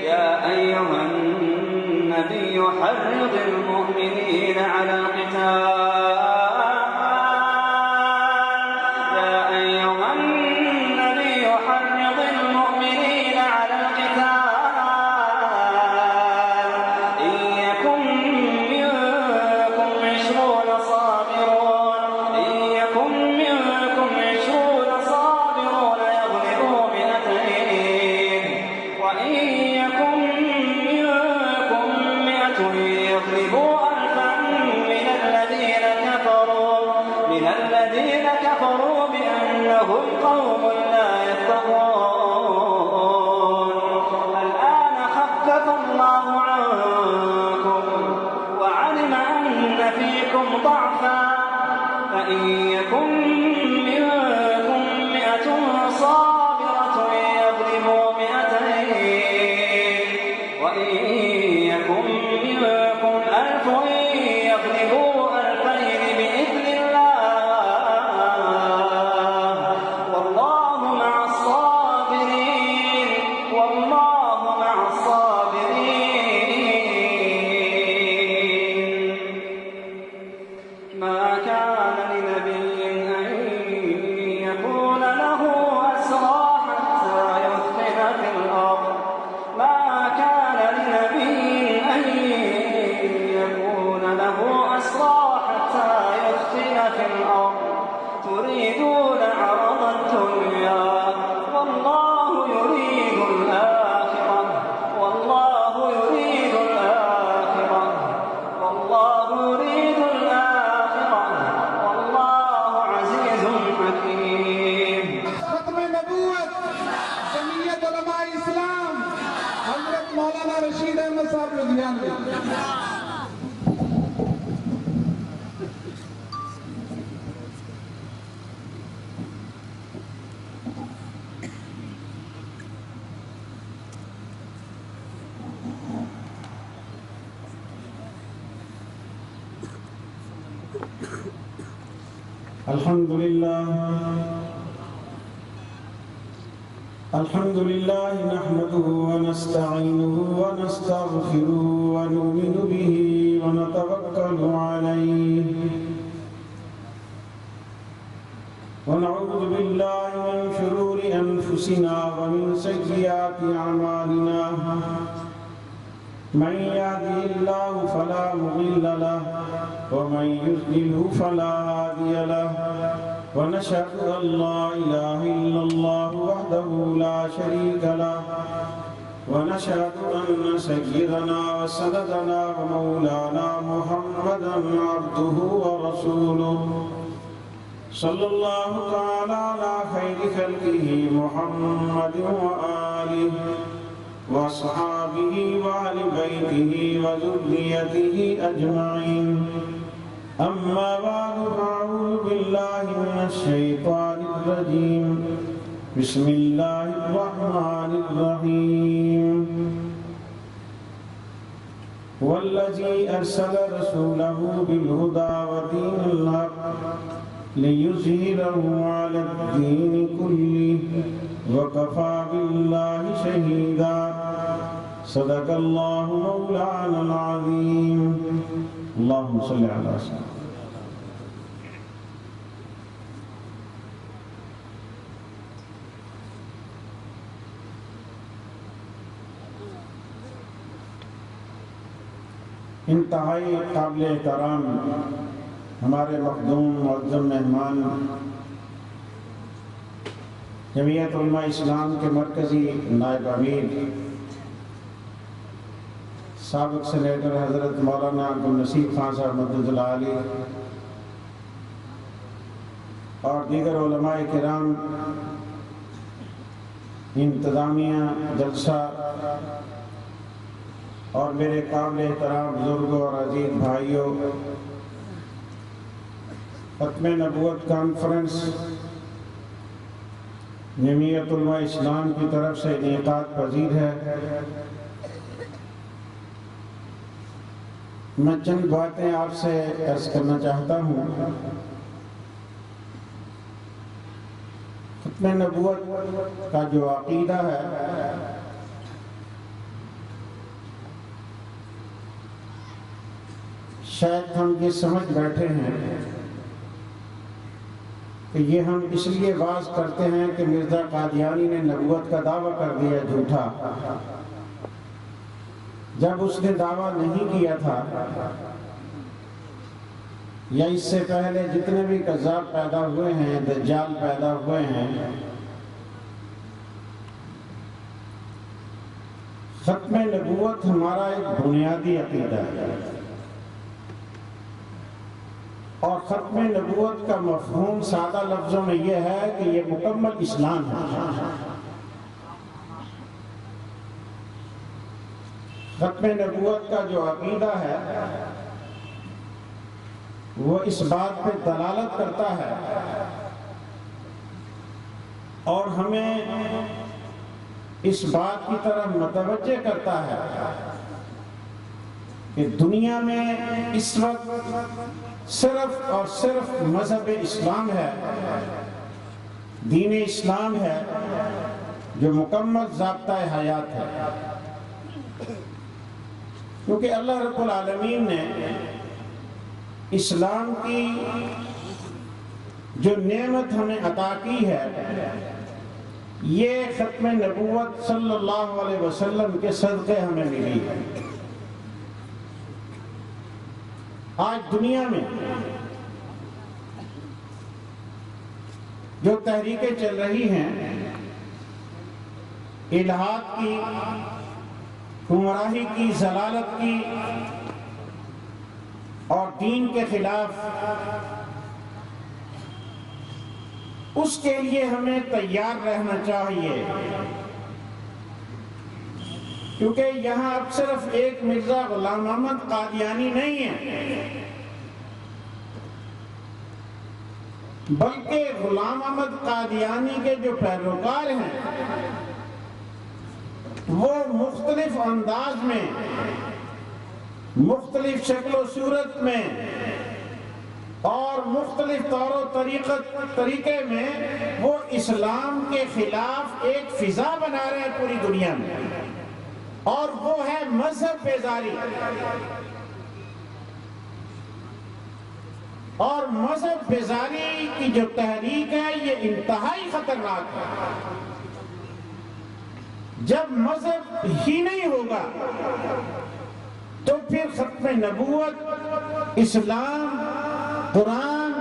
يا أيها النبي حرض المؤمنين على القتال الحمد لله نحمده ونستعينه ونستغفره ونؤمن به ونتوكل عليه ونعوذ بالله من شرور أنفسنا ومن سيئات أعمالنا من يهده الله فلا مضل له ومن يضلل فلا هادي له ونشهد أن لا إله إلا الله وحده لا شريك له ونشهد أن سيدنا وسندنا ومولانا محمدا عبده ورسوله صلى الله تعالى على خير خلقه محمد وآله وأصحابه وأهل بيته وذريته أجمعين أما بعد فأعوذ بالله من الشيطان الرجيم بسم الله الرحمن الرحيم والذي أرسل رسوله بالهدى ودين الحق ليظهره على الدين كله وكفى بالله شهيدا صدق الله مولانا العظيم اللهم صل على سيدنا انتہائی قابل احترام ہمارے مخدوم معظم مہمان جمعیت علماء اسلام کے مرکزی نائب امیر سابق سینیٹر حضرت مولانا عبدالنصیب خان صاحب مدد العالی اور دیگر علماء کرام، انتظامیہ جلسہ اور میرے قابل احترام بزرگوں اور عزیز بھائیوں، ختم نبوت کانفرنس جمعیت علماء اسلام کی طرف سے انعقاد پذیر ہے۔ میں چند باتیں آپ سے عرض کرنا چاہتا ہوں۔ ختم نبوت کا جو عقیدہ ہے شاید ہم یہ سمجھ بیٹھے ہیں کہ یہ ہم اس لیے واز کرتے ہیں کہ مرزا قادیانی نے نبوت کا دعویٰ کر دیا جھوٹا، جب اس نے دعویٰ نہیں کیا تھا یا اس سے پہلے جتنے بھی کذاب پیدا ہوئے ہیں، دجال پیدا ہوئے ہیں، ختم نبوت ہمارا ایک بنیادی عقیدہ ہے، اور ختم نبوت کا مفہوم سادہ لفظوں میں یہ ہے کہ یہ مکمل اسلام ہے۔ ختم نبوت کا جو عقیدہ ہے وہ اس بات پہ دلالت کرتا ہے اور ہمیں اس بات کی طرف متوجہ کرتا ہے کہ دنیا میں اس وقت صرف اور صرف مذہب اسلام ہے، دین اسلام ہے جو مکمل ضابطۂ حیات ہے، کیونکہ اللہ رب العالمین نے اسلام کی جو نعمت ہمیں عطا کی ہے یہ ختم نبوت صلی اللہ علیہ وسلم کے صدقے ہمیں ملی ہے۔ آج دنیا میں جو تحریکیں چل رہی ہیں الحاد کی، گمراہی کی، ضلالت کی اور دین کے خلاف، اس کے لیے ہمیں تیار رہنا چاہیے، کیونکہ یہاں اب صرف ایک مرزا غلام احمد قادیانی نہیں ہے، بلکہ غلام احمد قادیانی کے جو پیروکار ہیں وہ مختلف انداز میں، مختلف شکل و صورت میں اور مختلف طور و طریقے میں وہ اسلام کے خلاف ایک فضا بنا رہے ہیں پوری دنیا میں، اور وہ ہے مذہب بیزاری۔ اور مذہب بیزاری کی جو تحریک ہے یہ انتہائی خطرناک ہے۔ جب مذہب ہی نہیں ہوگا تو پھر ختم نبوت، اسلام، قرآن،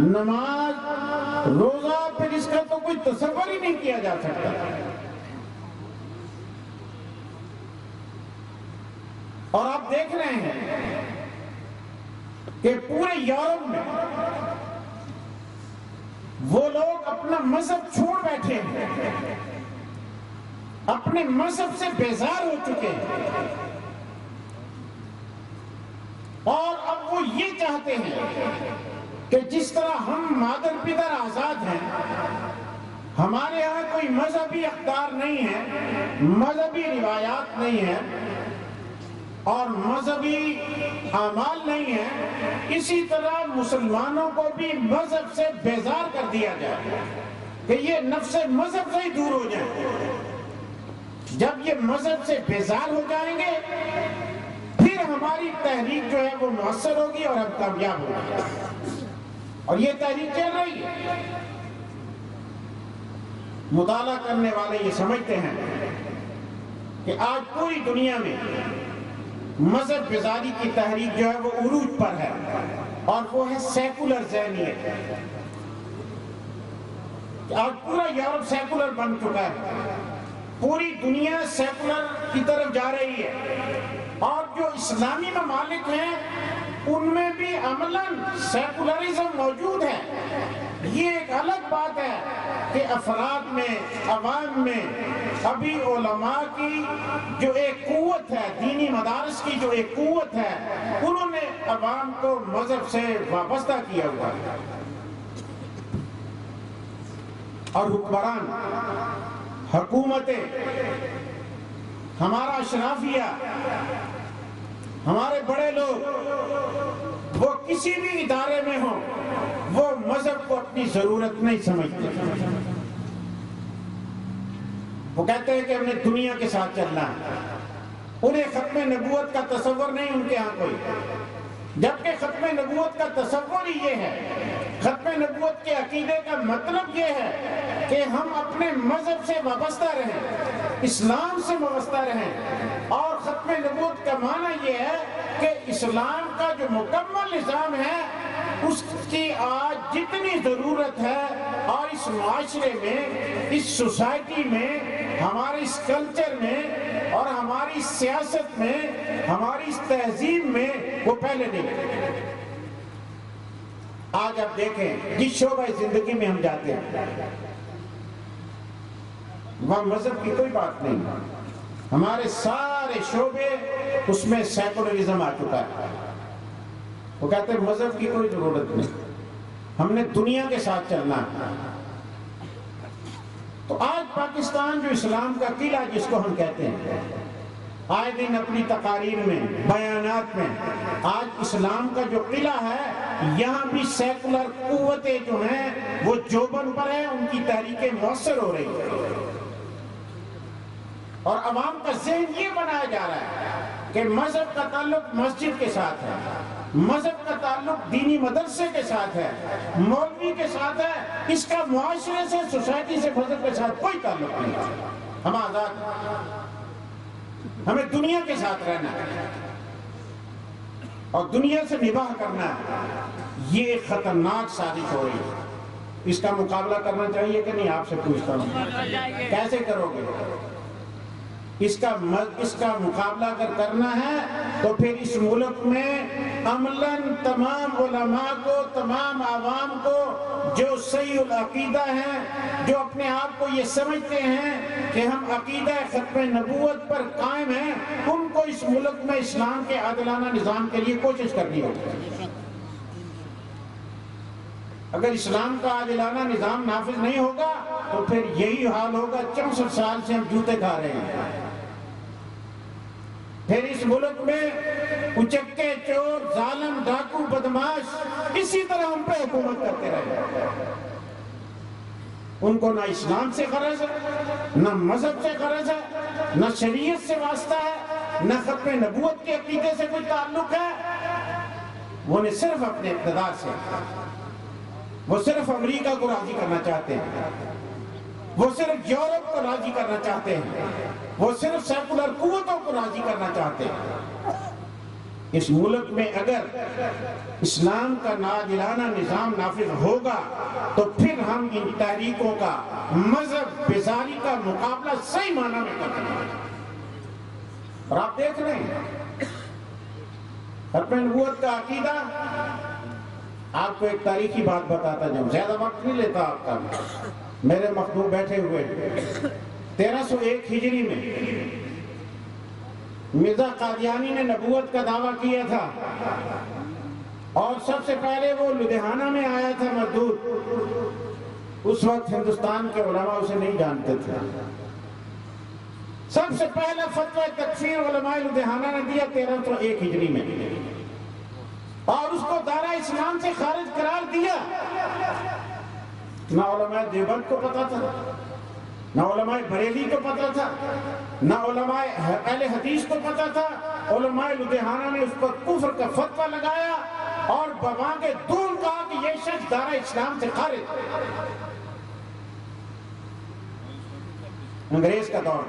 نماز، روزہ، پھر اس کا تو کوئی تصور ہی نہیں کیا جا سکتا۔ اور آپ دیکھ رہے ہیں کہ پورے یورپ میں وہ لوگ اپنا مذہب چھوڑ بیٹھے ہیں، اپنے مذہب سے بیزار ہو چکے ہیں، اور اب وہ یہ چاہتے ہیں کہ جس طرح ہم مادر پدر آزاد ہیں، ہمارے یہاں کوئی مذہبی اقدار نہیں ہے، مذہبی روایات نہیں ہیں اور مذہبی اعمال نہیں ہیں، اسی طرح مسلمانوں کو بھی مذہب سے بیزار کر دیا جائے کہ یہ نفس مذہب سے ہی دور ہو جائیں۔ جب یہ مذہب سے بیزار ہو جائیں گے پھر ہماری تحریک جو ہے وہ مؤثر ہوگی اور ہم کامیاب ہوگی، اور یہ تحریک چل رہی ہے۔ مطالعہ کرنے والے یہ سمجھتے ہیں کہ آج پوری دنیا میں مذہب بیزاری کی تحریک جو ہے وہ عروج پر ہے، اور وہ ہے سیکولر ذہنیت۔ آج پورا یورپ سیکولر بن چکا ہے، پوری دنیا سیکولر کی طرف جا رہی ہے، اور جو اسلامی ممالک ہیں ان میں بھی عملاً سیکولرزم موجود ہے۔ یہ ایک الگ بات ہے کہ افراد میں، عوام میں ابھی علماء کی جو ایک قوت ہے، دینی مدارس کی جو ایک قوت ہے، انہوں نے عوام کو مذہب سے وابستہ کیا ہوا ہے، اور حکمران، حکومتیں، ہمارا اشرافیہ، ہمارے بڑے لوگ، وہ کسی بھی ادارے میں ہوں وہ مذہب کو اپنی ضرورت نہیں سمجھتے۔ وہ کہتے ہیں کہ ہم نے دنیا کے ساتھ چلنا ہے، انہیں ختم نبوت کا تصور نہیں ان کے ہاں کوئی۔ جبکہ ختم نبوت کا تصور ہی یہ ہے، ختم نبوت کے عقیدے کا مطلب یہ ہے کہ ہم اپنے مذہب سے وابستہ رہیں، اسلام سے وابستہ رہیں، اور ختم نبوت کا معنی یہ ہے کہ اسلام کا جو مکمل نظام ہے اس کی آج جتنی ضرورت ہے، اور اس معاشرے میں، اس سوسائٹی میں، ہمارے اس کلچر میں، اور ہماری سیاست میں، ہماری اس تہذیب میں وہ پہلے نہیں۔ آج آپ دیکھیں جس شعبہ زندگی میں ہم جاتے ہیں وہاں مذہب کی کوئی بات نہیں، ہمارے سارے شعبے اس میں سیکولرزم آ چکا ہے۔ وہ کہتے ہیں مذہب کی کوئی ضرورت نہیں، ہم نے دنیا کے ساتھ چلنا ہے۔ تو آج پاکستان جو اسلام کا قلعہ جس کو ہم کہتے ہیں، آئے دن اپنی تقاریر میں، بیانات میں، آج اسلام کا جو قلعہ ہے، یہاں بھی سیکولر قوتیں جو ہیں وہ جوبن پر ہیں، ان کی تحریکیں مؤثر ہو رہی ہیں، اور عوام کا ذہن یہ بنایا جا رہا ہے کہ مذہب کا تعلق مسجد کے ساتھ ہے، مذہب کا تعلق دینی مدرسے کے ساتھ ہے، مولوی کے ساتھ ہے، اس کا معاشرے سے، سوسائٹی سے، مذہب کے ساتھ کوئی تعلق نہیں ہے۔ ہم آزاد ہیں، ہمیں دنیا کے ساتھ رہنا ہے اور دنیا سے نباہ کرنا ہے۔ یہ ایک خطرناک سازش ہو رہی ہے، اس کا مقابلہ کرنا چاہیے کہ نہیں؟ آپ سے پوچھتا ہوں کیسے کرو گے؟ اس کا مقابلہ اگر کرنا ہے تو پھر اس ملک میں عملاً تمام علماء کو، تمام عوام کو جو صحیح العقیدہ ہیں، جو اپنے آپ کو یہ سمجھتے ہیں کہ ہم عقیدہ ختم نبوت پر قائم ہیں، ان کو اس ملک میں اسلام کے عادلانہ نظام کے لیے کوشش کرنی ہوگی۔ اگر اسلام کا عادلانہ نظام نافذ نہیں ہوگا تو پھر یہی حال ہوگا 64 سال سے ہم جوتے کھا رہے ہیں۔ پھر اس ملک میں اچکے، چور، ظالم، ڈاکو، بدماش اسی طرح ہم پہ حکومت کرتے رہے۔ ان کو نہ اسلام سے غرض ہے، نہ مذہب سے غرض ہے، نہ شریعت سے واسطہ ہے، نہ ختم نبوت کے عقیدے سے کوئی تعلق ہے۔ وہ نے صرف اپنے اقتدار سے، وہ صرف امریکہ کو راضی کرنا چاہتے ہیں، وہ صرف یورپ کو راضی کرنا چاہتے ہیں، وہ صرف سیکولر قوتوں کو راضی کرنا چاہتے ہیں۔ اس ملک میں اگر اسلام کا عادلانہ نظام نافذ ہوگا تو پھر ہم ان تحریکوں کا، مذہب بیزاری کا مقابلہ صحیح معنی میں کریں گے۔ اور آپ دیکھ رہے ہیں ختم نبوت کا عقیدہ، آپ کو ایک تاریخی بات بتاتا جاؤں، زیادہ وقت نہیں لیتا آپ کا، میرے مخدوم بیٹھے ہوئے 1301 ہجری میں مرزا قادیانی نے نبوت کا دعویٰ کیا تھا، اور سب سے پہلے وہ لدھیانہ میں آیا تھا مردود۔ اس وقت ہندوستان کے علماء اسے نہیں جانتے تھے۔ سب سے پہلا فتویٰ تکفیر علماء لدھیانہ نے دیا 1301 ہجری میں، اور اس کو دائرہ اسلام سے خارج قرار دیا۔ نہ علماء دیوبند کو پتا تھا، نہ علماء بریلی کو پتا تھا، نہ علماء اہل حدیث کو پتا تھا۔ علماء لدھیانہ نے اس پر کفر کا فتویٰ لگایا اور بوانگ دون کہا کہ یہ شخص دائرہ اسلام سے خارج۔ انگریز کا دور،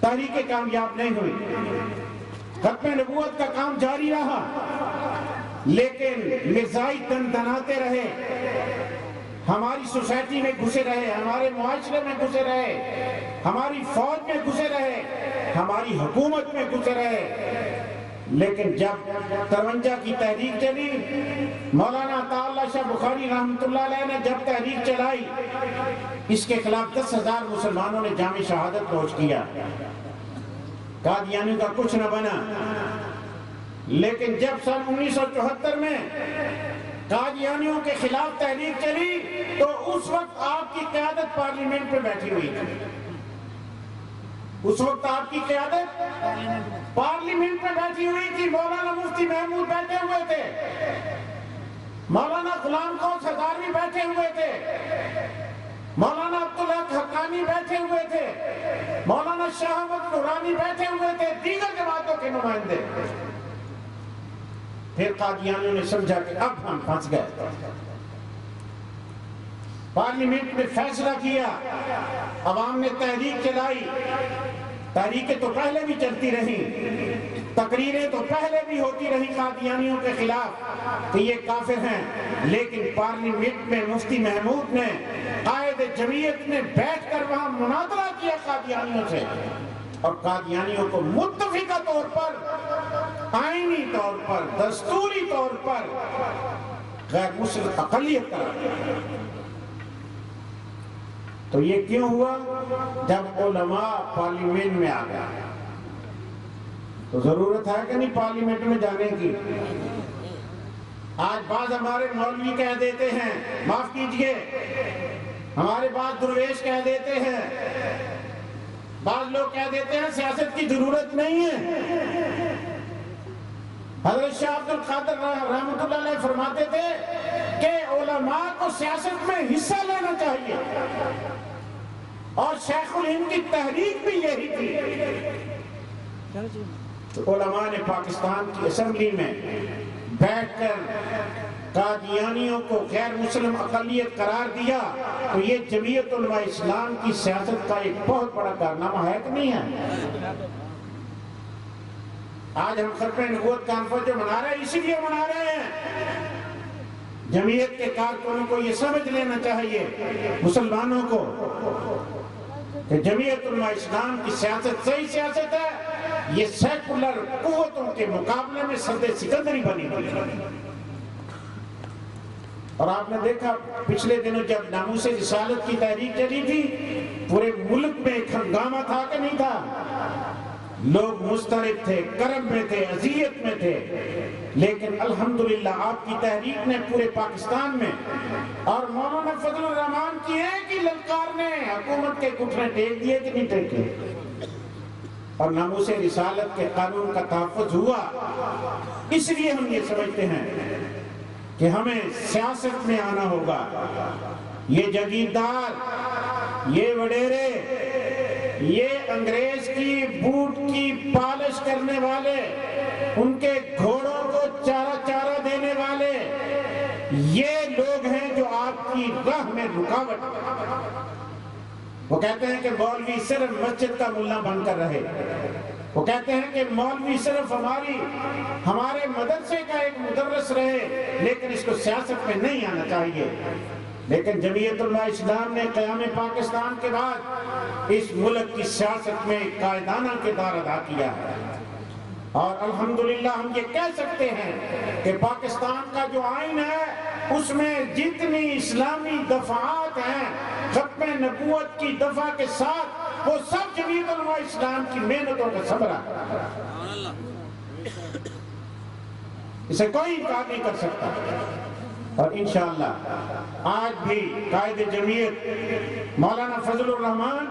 تحریکیں کامیاب نہیں ہوئی، ختم نبوت کا کام جاری رہا، لیکن مرزائی دندناتے رہے، ہماری سوسائٹی میں گھسے رہے، ہمارے معاشرے میں گھسے رہے، ہماری فوج میں گھسے رہے، ہماری حکومت میں گھسے رہے۔ لیکن جب 53 کی تحریک چلی، مولانا عطا اللہ شاہ بخاری رحمۃ اللہ علیہ نے جب تحریک چلائی، اس کے خلاف 10,000 مسلمانوں نے جام شہادت نوش کیا، قادیانیوں کا کچھ نہ بنا۔ لیکن جب سن 1974 میں قادیانیوں کے خلاف تحریک چلی تو اس وقت آپ کی قیادت پارلیمنٹ پہ بیٹھی ہوئی تھی، اس وقت آپ کی قیادت پارلیمنٹ پہ بیٹھی ہوئی تھی۔ مولانا مفتی محمود بیٹھے ہوئے تھے، مولانا غلام قوس ہزاروی بیٹھے ہوئے تھے، مولانا عبدالحق حقانی بیٹھے ہوئے تھے، مولانا شاہ احمد نورانی بیٹھے ہوئے تھے، دیگر جماعتوں کے نمائندے۔ پھر قادیانیوں نے سمجھا کہ اب ہم پھنس گئے. پارلیمنٹ نے فیصلہ کیا, عوام نے تحریک چلائی. تحریکیں تو پہلے بھی چلتی رہیں, تقریریں تو پہلے بھی ہوتی رہی قادیانیوں کے خلاف کہ یہ کافر ہیں, لیکن پارلیمنٹ میں مفتی محمود نے, قائد جمعیت نے بیٹھ کر وہاں مناظرہ کیا قادیانیوں سے, اور قادیانیوں کو متفقہ طور پر, آئینی طور پر, دستوری طور پر غیر مسلم اقلیت قرار دیا. تو یہ کیوں ہوا؟ جب علماء پارلیمنٹ میں آ گئے. تو ضرورت ہے کہ نہیں پارلیمنٹ میں جانے کی؟ آج بعض ہمارے مولوی کہہ دیتے ہیں, معاف کیجئے, ہمارے بعض درویش کہہ دیتے ہیں, بعض لوگ کہہ دیتے ہیں سیاست کی ضرورت نہیں ہے. حضرت شاہ عبد القادر رحمۃ اللہ علیہ فرماتے تھے کہ علماء کو سیاست میں حصہ لینا چاہیے, اور شیخ الہند کی تحریک بھی یہی تھی. تو علماء نے پاکستان کی اسمبلی میں بیٹھ کر قادیانیوں کو غیر مسلم اقلیت قرار دیا. تو یہ جمعیت علماء اسلام کی سیاست کا ایک بہت بڑا کارنامہ ہے کہ نہیں ہے؟ آج ہم ختم نبوت کانفرنس جو منا رہے ہیں, اسی لیے منا رہے ہیں. جمعیت کے کارکنوں کو یہ سمجھ لینا چاہیے, مسلمانوں کو, کہ جمعیت علماء اسلام کی سیاست صحیح سیاست ہے. یہ سیکولر قوتوں کے مقابلے میں سد سکندری بنی ہوئی. اور آپ نے دیکھا پچھلے دنوں جب ناموس رسالت کی تحریک چلی تھی, پورے ملک میں ایک ہنگامہ تھا کہ نہیں تھا؟ لوگ مضطرب تھے, کرب میں تھے, اذیت میں تھے. لیکن الحمدللہ آپ کی تحریک نے پورے پاکستان میں, اور مولانا فضل الرحمان کی ایک ہی للکار نے حکومت کے گھٹنے ٹیک دیے کہ نہیں ٹیکے, اور ناموس رسالت کے قانون کا تحفظ ہوا. اس لیے ہم یہ سمجھتے ہیں کہ ہمیں سیاست میں آنا ہوگا. یہ جاگیردار, یہ وڈیرے, یہ انگریز کی بوٹ کی پالش کرنے والے, ان کے گھوڑوں کو چارہ دینے والے, یہ لوگ ہیں جو آپ کی راہ میں رکاوٹ. وہ کہتے ہیں کہ مولوی صرف مسجد کا ملا بن کر رہے, وہ کہتے ہیں کہ مولوی صرف ہمارے مدرسے کا ایک مدرس رہے, لیکن اس کو سیاست میں نہیں آنا چاہیے. لیکن جمعیت علماء اسلام نے قیام پاکستان کے بعد اس ملک کی سیاست میں قائدانہ کردار ادا کیا ہے. اور الحمدللہ ہم یہ کہہ سکتے ہیں کہ پاکستان کا جو آئین ہے اس میں جتنی اسلامی دفعات ہیں ختم نبوت کی دفعہ کے ساتھ, وہ سب جمعیت علماء اسلام کی محنتوں کا ثمرہ ہے. اسے کوئی انکار نہیں کر سکتا. اور انشاءاللہ آج بھی قائد جمعیت مولانا فضل الرحمان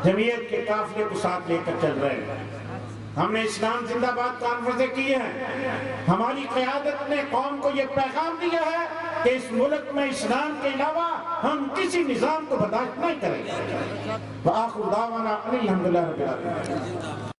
جمعیت کے قافلے کو ساتھ لے کر چل رہے ہیں. ہم نے اسلام زندہ باد کانفرنسیں کی ہیں. ہماری قیادت نے قوم کو یہ پیغام دیا ہے کہ اس ملک میں اسلام کے علاوہ ہم کسی نظام کو برداشت نہیں کریں گے. وآخر دعوانا الحمدللہ رب العالمین.